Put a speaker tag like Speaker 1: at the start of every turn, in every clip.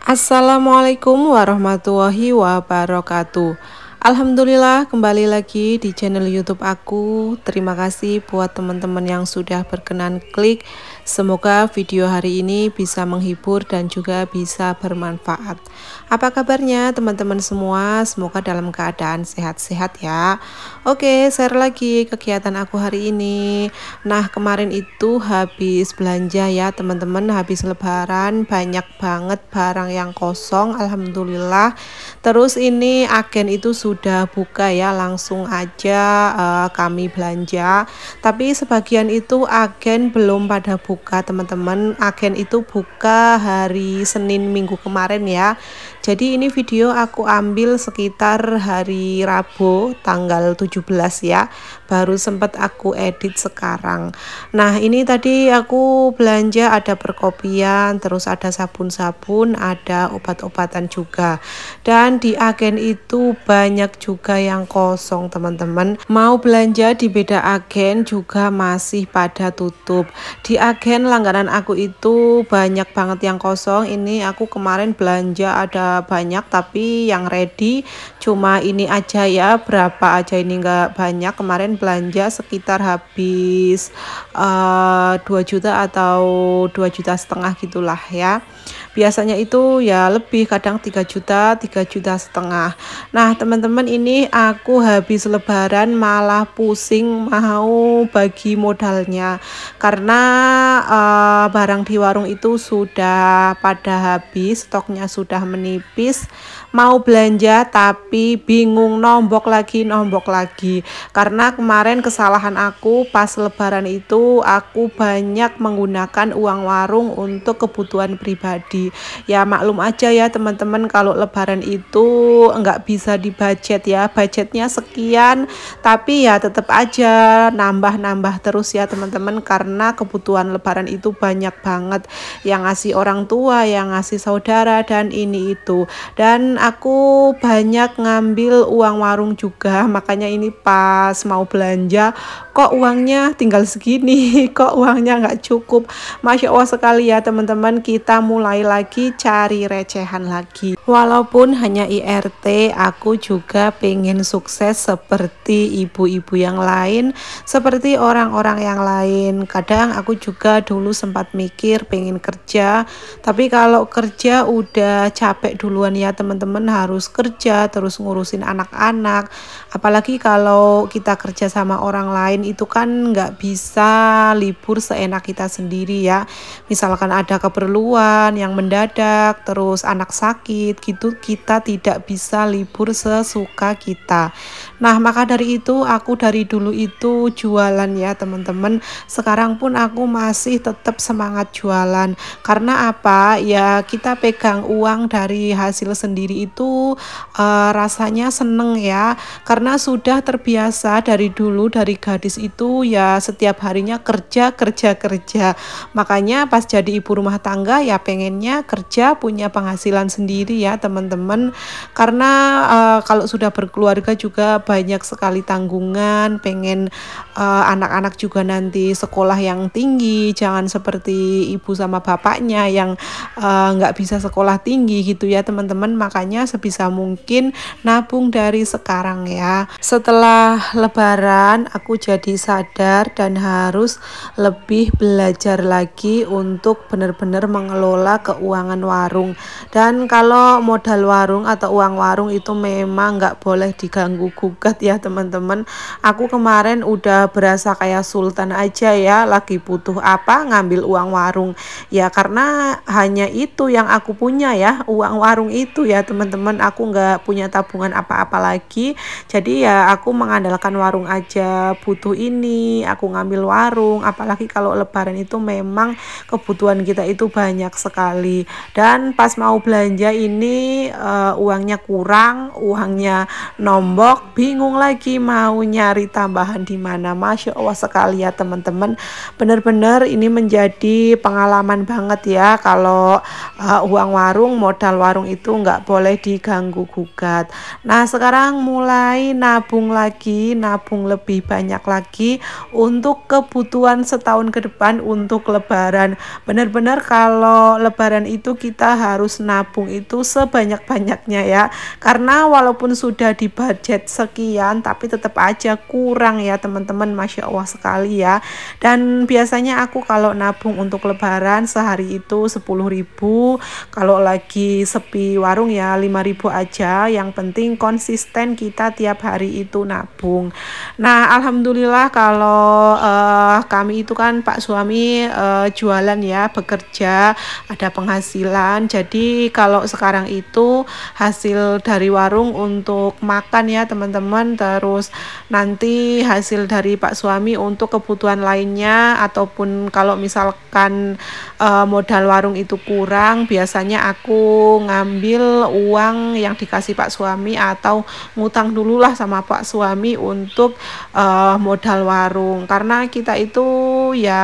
Speaker 1: Assalamualaikum warahmatullahi wabarakatuh. Alhamdulillah kembali lagi di channel YouTube aku. Terima kasih buat teman-teman yang sudah berkenan klik. Semoga video hari ini bisa menghibur dan juga bisa bermanfaat. Apa kabarnya teman-teman semua? Semoga dalam keadaan sehat-sehat ya. Oke, share lagi kegiatan aku hari ini. Nah, kemarin itu habis belanja ya teman-teman, habis lebaran banyak banget barang yang kosong, alhamdulillah. Terus ini agen itu sudah buka ya, langsung aja kami belanja. Tapi sebagian itu agen belum pada buka teman-teman. Agen itu buka hari Senin minggu kemarin ya. Jadi ini video aku ambil sekitar hari Rabu tanggal 17 ya. Baru sempat aku edit sekarang. Nah, ini tadi aku belanja ada perkopian, terus ada sabun-sabun, ada obat-obatan juga. Dan di agen itu banyak juga yang kosong teman-teman. Mau belanja di beda agen juga masih pada tutup. Di agen langganan aku itu banyak banget yang kosong. Ini aku kemarin belanja ada banyak, tapi yang ready cuma ini aja ya. Berapa aja ini enggak banyak. Kemarin belanja sekitar habis 2 juta atau 2,5 juta gitulah ya. Biasanya itu ya lebih, kadang 3,5 juta. Nah teman-teman, ini aku habis lebaran malah pusing mau bagi modalnya karena barang di warung itu sudah pada habis, stoknya sudah menipis. Mau belanja tapi bingung, nombok lagi karena kemarin kesalahan aku pas lebaran itu aku banyak menggunakan uang warung untuk kebutuhan pribadi. Ya maklum aja ya teman-teman, kalau lebaran itu enggak bisa dibudget ya, budgetnya sekian tapi ya tetap aja nambah terus ya teman-teman, karena kebutuhan lebaran itu banyak banget, yang ngasih orang tua, yang ngasih saudara, dan ini itu. Dan aku banyak ngambil uang warung juga, makanya ini pas mau belanja kok uangnya tinggal segini, kok uangnya nggak cukup. Masya Allah sekali ya teman-teman, kita mulai lagi cari recehan lagi. Walaupun hanya IRT, aku juga pengen sukses seperti ibu-ibu yang lain, seperti orang-orang yang lain. Kadang aku juga dulu sempat mikir pengen kerja, tapi kalau kerja udah capek duluan ya teman-teman, harus kerja terus ngurusin anak-anak. Apalagi kalau kita kerja sama orang lain itu kan nggak bisa libur seenak kita sendiri ya. Misalkan ada keperluan yang mendadak, terus anak sakit gitu, kita tidak bisa libur sesuka kita. Nah maka dari itu aku dari dulu itu jualan ya teman-teman. Sekarang pun aku masih tetap semangat jualan. Karena apa ya, kita pegang uang dari hasil sendiri itu rasanya seneng ya, karena sudah terbiasa dari dulu, dari gadis itu ya setiap harinya kerja. Makanya pas jadi ibu rumah tangga ya pengennya kerja, punya penghasilan sendiri ya teman-teman. Karena kalau sudah berkeluarga juga banyak sekali tanggungan, pengen anak-anak juga nanti sekolah yang tinggi, jangan seperti ibu sama bapaknya yang nggak bisa sekolah tinggi gitu ya teman-teman. Makanya sebisa mungkin nabung dari sekarang ya. Setelah lebaran aku jadi sadar dan harus lebih belajar lagi untuk benar-benar mengelola keuangan warung. Dan kalau modal warung atau uang warung itu memang nggak boleh diganggu gugat ya teman-teman. Aku kemarin udah berasa kayak sultan aja ya, lagi butuh apa ngambil uang warung ya, karena hanya itu yang aku punya ya, uang warung itu ya teman-teman. Aku nggak punya tabungan apa-apa lagi, jadi ya aku mengandalkan warung aja. Butuh ini aku ngambil warung, apalagi kalau lebaran itu memang kebutuhan kita itu banyak sekali. Dan pas mau belanja ini uangnya kurang, uangnya saldonya nombok, bingung lagi mau nyari tambahan di mana. Masya Allah sekali ya teman-teman, bener-bener ini menjadi pengalaman banget ya kalau uang warung, modal warung itu nggak boleh diganggu gugat. Nah sekarang mulai nabung lagi, nabung lebih banyak lagi untuk kebutuhan setahun ke depan untuk lebaran. Benar-benar kalau lebaran itu kita harus nabung itu sebanyak-banyaknya ya, karena walaupun sudah di budget sekian tapi tetap aja kurang ya teman-teman. Masya Allah sekali ya. Dan biasanya aku kalau nabung untuk lebaran sehari itu 10.000, kalau lagi sepi warung ya 5.000 aja. Yang penting konsisten kita tiap hari itu nabung. Nah alhamdulillah kalau kami itu kan Pak suami jualan ya, bekerja, ada penghasilan. Jadi kalau sekarang itu hasil dari warung untuk makan ya teman-teman, terus nanti hasil dari Pak suami untuk kebutuhan lainnya, ataupun kalau misalkan modal warung itu kurang, biasanya aku ngambil uang yang dikasih Pak suami atau ngutang dulu lah sama Pak suami untuk modal warung. Karena kita itu ya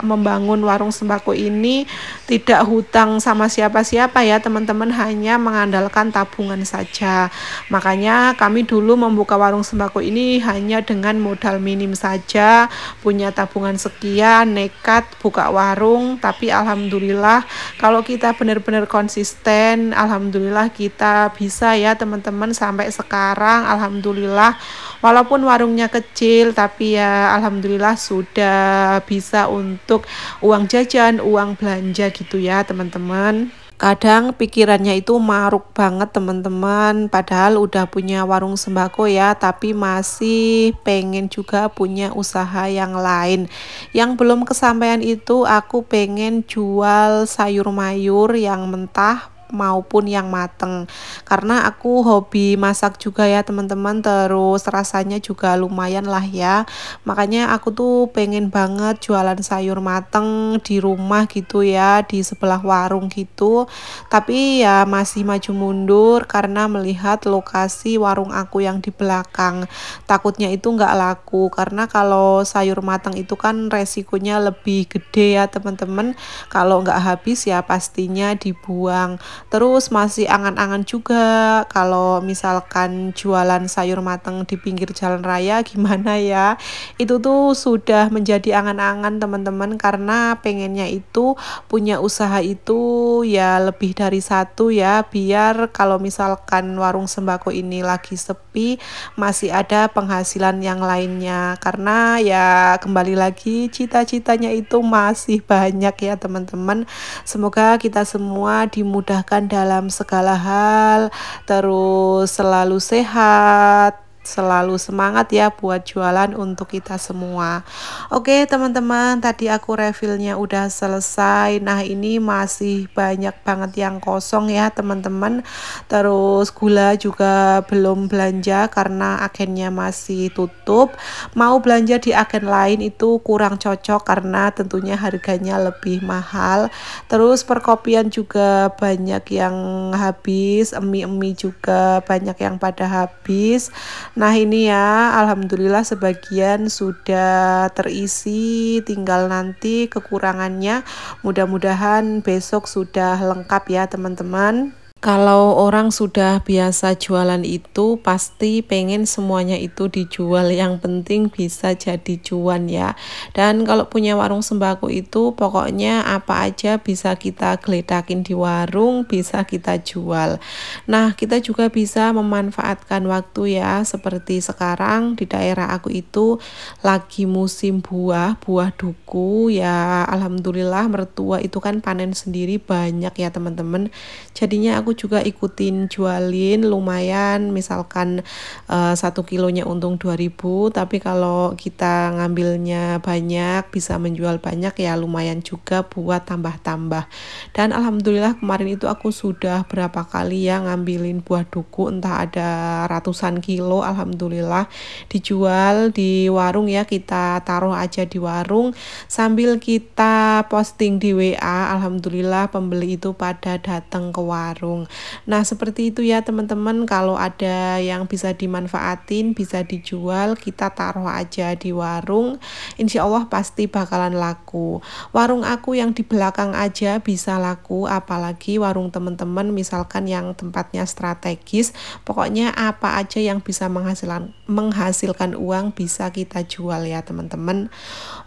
Speaker 1: membangun warung sembako ini tidak hutang sama siapa-siapa ya teman-teman, hanya mengandalkan tabungan saja. Makanya kami dulu membuka warung sembako ini hanya dengan modal minim saja, punya tabungan sekian, nekat buka warung. Tapi alhamdulillah kalau kita benar-benar konsisten, alhamdulillah kita bisa ya teman-teman sampai sekarang. Alhamdulillah walaupun warungnya kecil tapi ya alhamdulillah sudah bisa untuk uang jajan, uang belanja gitu ya teman-teman. Kadang pikirannya itu maruk banget teman-teman, padahal udah punya warung sembako ya, tapi masih pengen juga punya usaha yang lain. Yang belum kesampaian itu aku pengen jual sayur mayur yang mentah maupun yang mateng, karena aku hobi masak juga ya teman-teman, terus rasanya juga lumayan lah ya. Makanya aku tuh pengen banget jualan sayur mateng di rumah gitu ya, di sebelah warung gitu. Tapi ya masih maju mundur karena melihat lokasi warung aku yang di belakang, takutnya itu nggak laku, karena kalau sayur mateng itu kan resikonya lebih gede ya teman-teman. Kalau nggak habis ya pastinya dibuang. Terus masih angan-angan juga kalau misalkan jualan sayur mateng di pinggir jalan raya gimana ya. Itu tuh sudah menjadi angan-angan teman-teman, karena pengennya itu punya usaha itu ya lebih dari satu ya, biar kalau misalkan warung sembako ini lagi sepi masih ada penghasilan yang lainnya. Karena ya kembali lagi cita-citanya itu masih banyak ya teman-teman. Semoga kita semua dimudahkan dalam segala hal, terus selalu sehat, selalu semangat ya buat jualan untuk kita semua. Oke teman-teman, tadi aku refillnya udah selesai. Nah ini masih banyak banget yang kosong ya teman-teman. Terus gula juga belum belanja karena agennya masih tutup. Mau belanja di agen lain itu kurang cocok karena tentunya harganya lebih mahal. Terus perkopian juga banyak yang habis, emi-emi juga banyak yang pada habis. Nah ini ya alhamdulillah sebagian sudah terisi, tinggal nanti kekurangannya mudah-mudahan besok sudah lengkap ya teman-teman. Kalau orang sudah biasa jualan itu pasti pengen semuanya itu dijual, yang penting bisa jadi cuan ya. Dan kalau punya warung sembako itu pokoknya apa aja bisa kita geledakin di warung, bisa kita jual. Nah kita juga bisa memanfaatkan waktu ya, seperti sekarang di daerah aku itu lagi musim buah duku ya. Alhamdulillah mertua itu kan panen sendiri banyak ya teman-teman, jadinya aku juga ikutin jualin lumayan. Misalkan 1 kilonya untung 2.000, tapi kalau kita ngambilnya banyak bisa menjual banyak ya lumayan juga buat tambah-tambah. Dan alhamdulillah kemarin itu aku sudah berapa kali ya ngambilin buah duku, entah ada ratusan kilo, alhamdulillah dijual di warung ya. Kita taruh aja di warung sambil kita posting di WA, alhamdulillah pembeli itu pada datang ke warung. warung. Nah seperti itu ya teman-teman, kalau ada yang bisa dimanfaatin, bisa dijual, kita taruh aja di warung, insya Allah pasti bakalan laku. Warung aku yang di belakang aja bisa laku, apalagi warung teman-teman misalkan yang tempatnya strategis. Pokoknya apa aja yang bisa menghasilkan uang bisa kita jual ya teman-teman.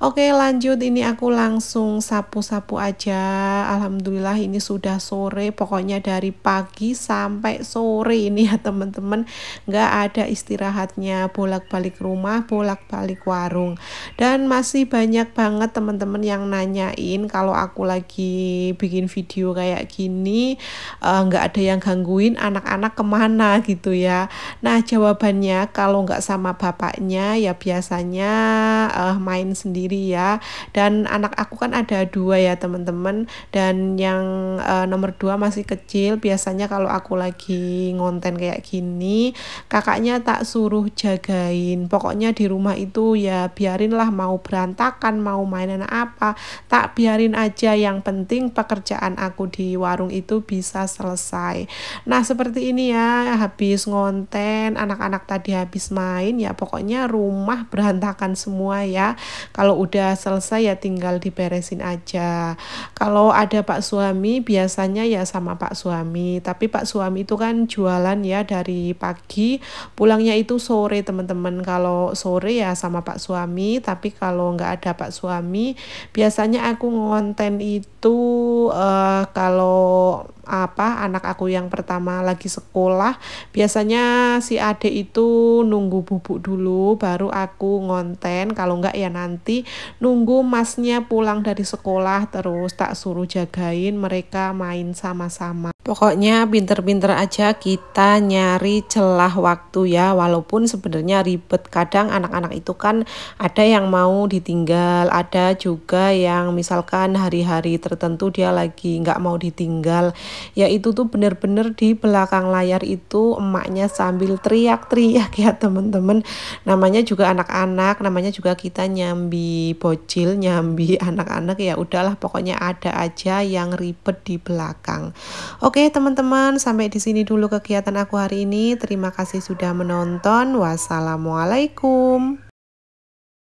Speaker 1: Oke lanjut, ini aku langsung sapu-sapu aja. Alhamdulillah ini sudah sore, pokoknya dari pagi sampai sore ini ya teman-teman, nggak ada istirahatnya, bolak-balik rumah, bolak-balik warung. Dan masih banyak banget teman-teman yang nanyain kalau aku lagi bikin video kayak gini nggak ada yang gangguin, anak-anak kemana gitu ya. Nah jawabannya kalau nggak sama bapaknya ya biasanya main sendiri ya. Dan anak aku kan ada 2 ya teman-teman, dan yang nomor 2 masih kecil. Biasanya kalau aku lagi ngonten kayak gini, kakaknya tak suruh jagain. Pokoknya di rumah itu ya biarinlah, mau berantakan, mau mainan apa, tak biarin aja, yang penting pekerjaan aku di warung itu bisa selesai. Nah seperti ini ya, habis ngonten, anak-anak tadi habis main ya, pokoknya rumah berantakan semua ya. Kalau udah selesai ya tinggal diberesin aja. Kalau ada Pak suami biasanya ya sama Pak suami, tapi Pak suami itu kan jualan ya dari pagi, pulangnya itu sore teman-teman. Kalau sore ya sama Pak suami, tapi kalau nggak ada Pak suami biasanya aku ngonten itu kalau anak aku yang pertama lagi sekolah, biasanya si adik itu nunggu bubuk dulu baru aku ngonten. Kalau enggak ya nanti nunggu masnya pulang dari sekolah terus tak suruh jagain mereka main sama-sama. Pokoknya pinter-pinter aja kita nyari celah waktu ya, walaupun sebenarnya ribet. Kadang anak-anak itu kan ada yang mau ditinggal, ada juga yang misalkan hari-hari tertentu dia lagi nggak mau ditinggal. Ya itu tuh bener-bener di belakang layar itu emaknya sambil teriak-teriak ya temen-temen. Namanya juga anak-anak, namanya juga kita nyambi bocil, nyambi anak-anak, ya udahlah pokoknya ada aja yang ribet di belakang. Oke teman-teman, sampai di sini dulu kegiatan aku hari ini. Terima kasih sudah menonton. Wassalamualaikum.